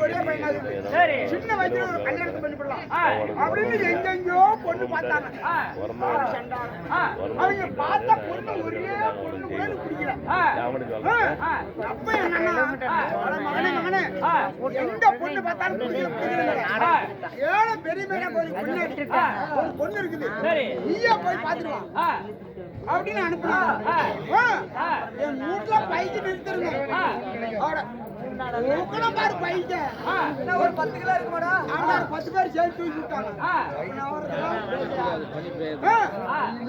ஒரே பையனா சரி சின்ன வயசுல ஒரு கல்யாணத்தை பண்ணி போடலாம் அப்படின்னு எங்கெங்கயோ பொண்ணு பார்த்தாங்க அவங்க பார்த்தா பொண்ணு ஒரே பொண்ணு கூட பிடிக்கல அப்ப என்னன்னா மகனே மகனே எந்த பொண்ணு பார்த்தாலும் பிடிக்கல ஏழை பெரிய மேல போய் ஒரு பொண்ணு இருக்குது நீயா போய் பாத்துருவான் அப்படின்னு அனுப்புனா என் வீட்டுல பைக்கு நிறுத்திருங்க பாரு பைக்க ஒரு 10 கிலோ இருக்கு மேடம் 10 பேர் சேர்த்து தூக்கி விட்டாங்க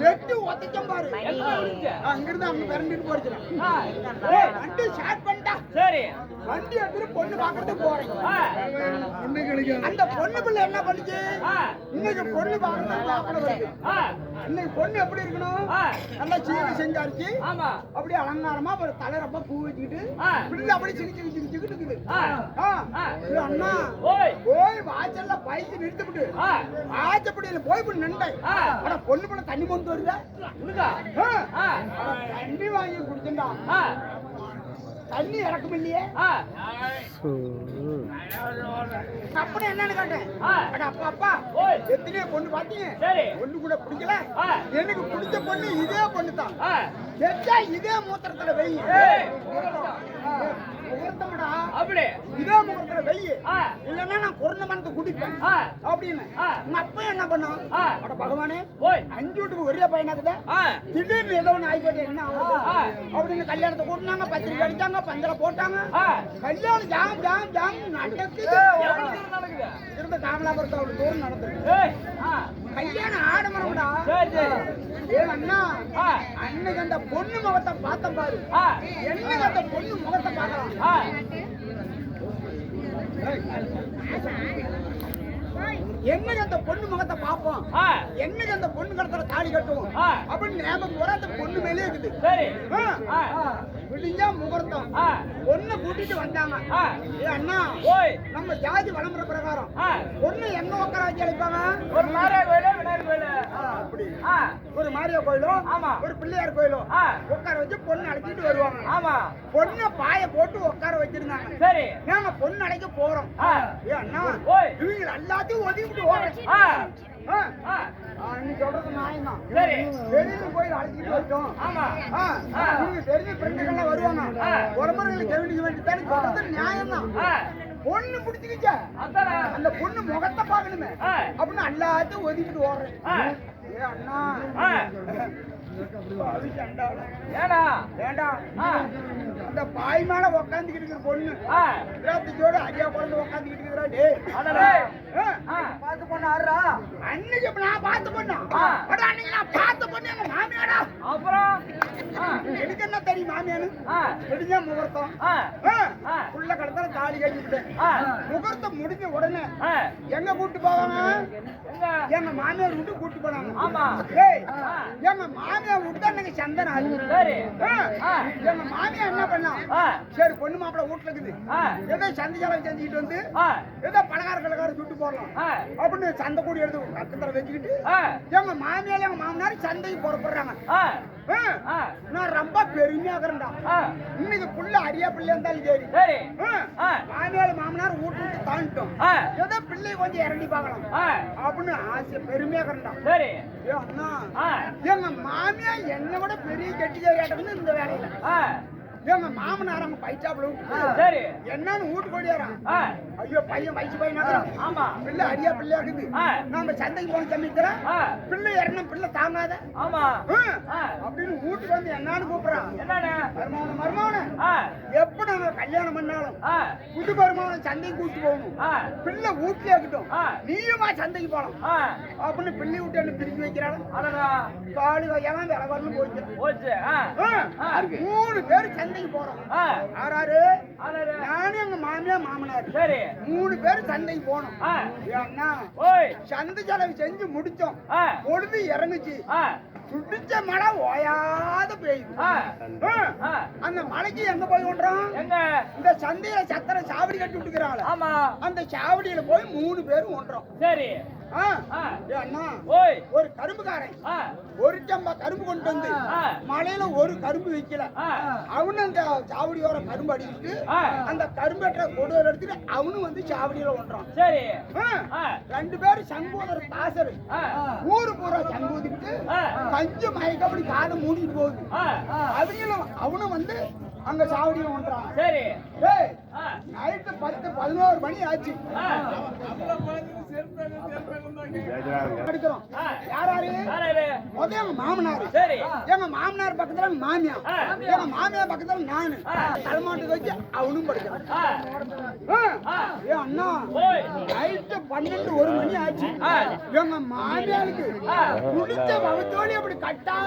வெட்டு ஒத்தச்சம் பாரு அங்கிருந்து அவங்க பிறந்துட்டு போடுச்சு வண்டி ஸ்டார்ட் பண்ணிட்டா சரி வண்டி எடுத்து பொண்ணு பாக்குறதுக்கு போறேன் அந்த பொண்ணு பிள்ளை என்ன பண்ணுச்சு இன்னைக்கு பொண்ணு பாக்குறதுக்கு மாப்பிள்ளை வருது இன்னைக்கு பொண்ணு எப்படி இருக்கணும் நல்லா சீவி செஞ்சாருச்சு அப்படியே அலங்காரமா ஒரு தலை ரொம்ப பூ வச்சுக்கிட்டு பிள்ளை அப்படியே சிரிச்சுக்கிட்டு இருக்குது அண்ணா போய் வாசல்ல பைக்கு நிறுத்திவிட்டு வாசப்படியில போய் நின்றேன் ஆனா பொண்ணு பிள்ளை தண்ணி கொண்டு வருதா தண்ணி வாங்கி குடிச்சுட்டா தண்ணி இறக்கும் இல்லையே அப்புறம் என்னன்னு கேட்டேன் அப்பா அப்பா எத்தனையோ பொண்ணு பாத்தீங்க பொண்ணு கூட பிடிக்கல எனக்கு பிடிச்ச பொண்ணு இதே பொண்ணு தான் இதே மூத்திரத்துல வை முகூர்த்தம்டா அப்படி இதே முகூர்த்தத்துல வை இல்லன்னா நான் குறைந்த மனத்தை குடிப்பேன் அப்படின்னு உங்க அப்பா என்ன பண்ணான் அட பகவானே 5 வீட்டுக்கு ஒரே பையனாக்குதா திடீர்னு ஏதோ ஒண்ணு ஆயிப்போட்டு என்ன அப்படின்னு கல்யாணத்தை கூட்டினாங்க பத்திரிக்கை அடிச்சாங்க பந்தல போட்டாங்க கல்யாணம் ஜாம் ஜாம் ஜாம் நடக்குது திரும்ப காமலாபுரத்து அவ்வளவு தூரம் நடந்துருக்கு கல்யாணம் ஆடமரம்டா அண்ணா அன்னைக்கு அந்த பொண்ணு முகத்தை பார்த்த பாரு என்னைக்கு அந்த பொண்ணு முகத்தை பார்க்கலாம் என்னைக்கு அந்த பொண்ணு முகத்தை பார்ப்போம் என்னைக்கு அந்த பொண்ணு கடத்துல தாலி கட்டுவோம் அப்படின்னு ஞாபகம் வர அந்த பொண்ணு மேலே இருக்குது விடிஞ்சா முகூர்த்தம் பொண்ணு கூட்டிட்டு வந்தாங்க அண்ணா நம்ம ஜாதி வளமுறை பிரகாரம் பொண்ணு எங்க உட்கார வச்சு அழைப்பாங்க ஒரு மாரியா கோயிலோ விநாயகர் கோயிலோ அப்படி ஒரு மாரியா கோயிலோ ஒரு பிள்ளையார் கோயிலோ உட்கார வச்சு பொண்ணு அழைச்சிட்டு வருவாங்க ஆமா பொண்ணு பாய போட்டு உட்கார வச்சிருந்தாங்க சரி நாங்க பொண்ணு அழைக்க போறோம் அண்ணா இவங்க எல்லாத்தையும் ஒதுக்கிட்டு ஓடுறேன் நீ சொல்றது நியாயம்தான் வெளியில போய் அழைச்சிட்டு வச்சோம் ஆமா நீங்க தெரிஞ்ச பெண்கள் வருவாங்க உறவுகளை கவனிக்க வேண்டியதானே சொல்றது நியாயம்தான் பொண்ணு பிடிச்சிக்கிச்சா அந்த பொண்ணு முகத்தை பாக்கணுமே அப்படின்னு எல்லாத்தையும் ஒதுக்கிட்டு ஓடுறேன் அண்ணா அந்த பாய் மேல உக்காந்துக்கிட்டு இருக்கிற பொண்ணு ராத்திரியோட அரியா குழந்தை உக்காந்துக்கிட்டு இருக்கிறா பாத்து பொண்ணு ஆடுறா அன்னைக்கு நான் பார்த்து பொண்ணா அன்னைக்கு நான் பார்த்த பொண்ணு எங்க மாமியாடா அப்புறம் எனக்கு என்ன தெரியும் மாமியானு முடிஞ்ச முகூர்த்தம் புள்ள கடத்தால தாலி கட்டிவிட்டேன் முகூர்த்தம் முடிஞ்ச உடனே எங்க கூட்டு போவாங்க எங்க மாமியார் விட்டு கூட்டு போனாங்க எங்க மாமியார் விட்டு எனக்கு சந்தன எங்க மாமியார் என்ன பண்ணா சரி பொண்ணு மாப்பிள்ள வீட்டுல இருக்குது ஏதோ சந்தை செலவு செஞ்சுக்கிட்டு வந்து ஏதோ பலகார கலகார சுட்டு போடலாம் அப்படின்னு சந்தை கூடி எடுத்து கத்தரை வச்சுக்கிட்டு எங்க மாமியார் எங்க மாமனார் சந்தைக்கு புறப்படுறாங்க நான் ரொம்ப பெருமையா இருக்கிறேன்டா இன்னைக்கு புள்ள அரியா பிள்ளை இருந்தாலும் சரி மாமியார் மாமனார் வீட்டு விட்டு தாண்டிட்டோம் ஏதோ பிள்ளை கொஞ்சம் இறங்கி பார்க்கலாம் அப்படின்னு ஆசை பெருமையா இருக்கிறேன்டா சரி அண்ணா எங்க மாமியா என்ன விட பெரிய கெட்டிக்காரி இந்த வேலையில எங்க மாமனார் அங்க பைச்சாப்புல சரி என்னன்னு வீட்டு கொடியாரான் ஐயோ பையன் வயசு பையன் ஆமா பிள்ளை அரியா பிள்ளையா இருக்குது நாம சந்தைக்கு போன சமயத்துல பிள்ளை இறணும் பிள்ளை தாங்காத ஆமா அப்படின்னு வீட்டுக்கு வந்து என்னன்னு கூப்பிடுறான் மருமகன மருமகன எப்ப நாங்க கல்யாணம் பண்ணாலும் புது மருமகனை சந்தைக்கு கூட்டு போகணும் பிள்ளை வீட்டுல இருக்கட்டும் நீயுமா சந்தைக்கு போலாம் அப்படின்னு பிள்ளை விட்டு என்ன பிரிச்சு வைக்கிறாள் காலு கையெல்லாம் வேலை வரணும் போச்சு 3 பேர் சந்தைக்கு போறோம் ஆறாரு நானும் எங்க மாமியா மாமனார் சரி 3 பேர் சந்தைக்கு போனோம் அண்ணா சந்தை செலவு செஞ்சு முடிச்சோம் பொழுது இறங்குச்சு சுடிச்ச மழை ஓயாத பெய்யுது அந்த மலைக்கு எங்க போய் கொண்டோம் இந்த சந்தையில சத்திர சாவடி கட்டி விட்டுக்கிறாங்க அந்த சாவடியில போய் 3 பேரும் ஒன்றோம் சரி ஏய் அண்ணா ஓய் ஒரு கரும்புக்காரன் ஒரு டம்பா கரும்பு கொண்டு வந்து மலையில ஒரு கரும்பு வைக்கல அவனு அந்த சாவடியோர கரும்பு அடிக்கிட்டு அந்த கரும்பேற்ற கொடுவரை எடுத்துட்டு அவனும் வந்து சாவடியில ஒன்றான். சரி ரெண்டு பேரும் சங்கோதர தாசரு ஊரு பூரா சங்கோதிட்டு கஞ்சு மயக்கப்படி காதை மூடிட்டு போகுது. அவனும் வந்து அங்க சாவடியில ஒன்றான். சரி நைட்டு 10-11 மணி ஆச்சு. எடுக்கிறோம் யாராரு முதல்ல எங்க மாமனார். சரி எங்க மாமனார் பக்கத்துல மாமியா, எங்க மாமியார் பக்கத்துல நானு தலைமாட்டு வச்சு அவனும் படிக்கிறான். ஏ அண்ணா நைட்டு 12-1 மணி ஆச்சு. எங்க மாமியாருக்கு குடிச்ச பவத்தோடி அப்படி கட்டா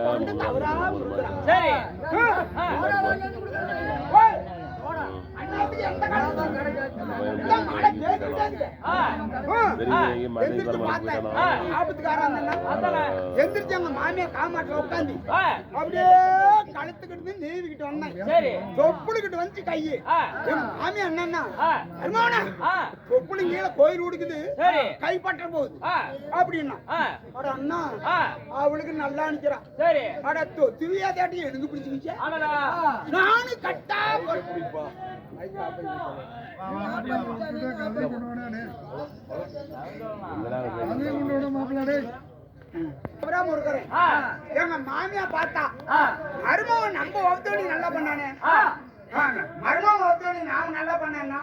கொண்டு தவறா கொடுக்குறான். சரி மாமியார் காமாட்டில் உட்காந்து அப்படியே கழுத்துக்கிட்டு நீவிக்கிட்டு வந்தேன். தொப்புளுக்கிட்டு வந்து கையு மாமியா என்னன்னா தொப்புளு கீழே கோயில் உடுக்குது கைப்பற்ற போகுது அப்படின்னா அண்ணா அவளுக்கு நல்லா அனுப்பிக்கிறான். அட துவியா தேட்டி எனக்கு பிடிச்சிருச்சு. நானும் கட்டா எங்க மாமியா பார்த்தா மருமகன் நம்ம வகுத்தோடி நல்லா பண்ணானே, மருமகன் வகுத்தோடி நாம நல்லா பண்ணா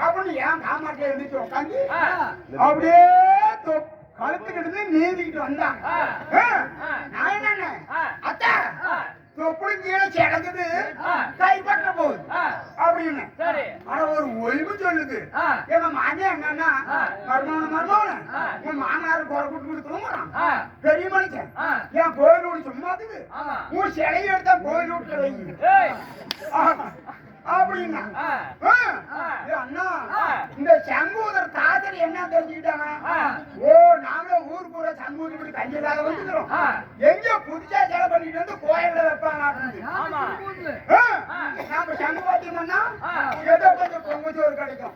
அப்படின்னு ஏன் காமாட்டில இருந்துச்சு உட்காந்து அப்படியே கழுத்துக்கிட்டு நீந்திக்கிட்டு வந்தான். நான் என்னன்னு அத்தா தொப்புளு கீழே கிடக்குது கைப்பற்ற போகுது அப்படின்னு. ஆனா ஒரு ஒய்வு சொல்லுது. எங்க மாமியா என்னன்னா மருமகன உன் மாமனாரு குறை கூட்டு தூங்குறான் பெரிய மனுஷன் என் கோயில் வீடு சும்மாதுக்கு உன் சிலையை எடுத்தா கோயில் வீட்டுல வைங்க அப்படின்னா அண்ணா இந்த சங்கூதர் தாத்தர் என்ன தெரிஞ்சுக்கிட்டாங்க. ஓ நாங்களும் ஊர் பூரா சங்கூதி கஞ்சி இல்லாத வந்துக்கிறோம். எங்க புதுசா செலவு பண்ணிட்டு வந்து கோயில்ல வைப்பாங்க. நாம சங்குவாத்தியம்னா ஏதோ கொஞ்சம் பொங்கச்சோறு கிடைக்கும்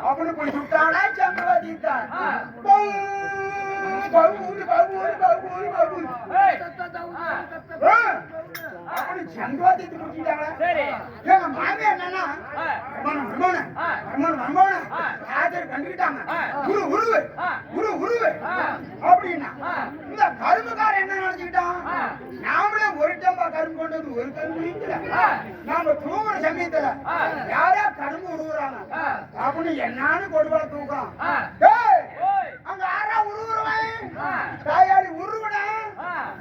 அப்படின்னு போய் சுட்டானா சங்குவாத்தி சங்குவாத்தி முடிச்சுட்டாங்க. எங்க மாமியா என்னன்னா கண்டுக்கிட்டாங்க அப்படின்னா இந்த கரும்புக்காரன் என்ன நினைச்சுக்கிட்டான். நாமளே ஒரு டம்பா கரும்பு கொண்டு வந்து ஒரு கரும்பு நாம தூங்குற சமயத்துல யாரா கரும்பு உருவுறாங்க அப்படின்னு என்னான்னு கொடுவலை தூக்குறான். அங்க யாரா உருவுறவன் தாயாரி உருவன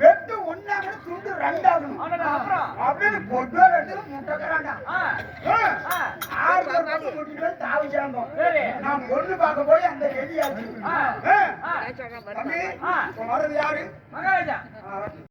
வெட்டு ஒன்னாக துண்டு ரெண்டாகணும் அப்படின்னு பொட்டு எடுத்து முட்டைக்கிறாண்டா. தாவி சேர்ந்தோம். நான் பொண்ணு பார்க்க போய் அந்த ரெடியாச்சு. யாரு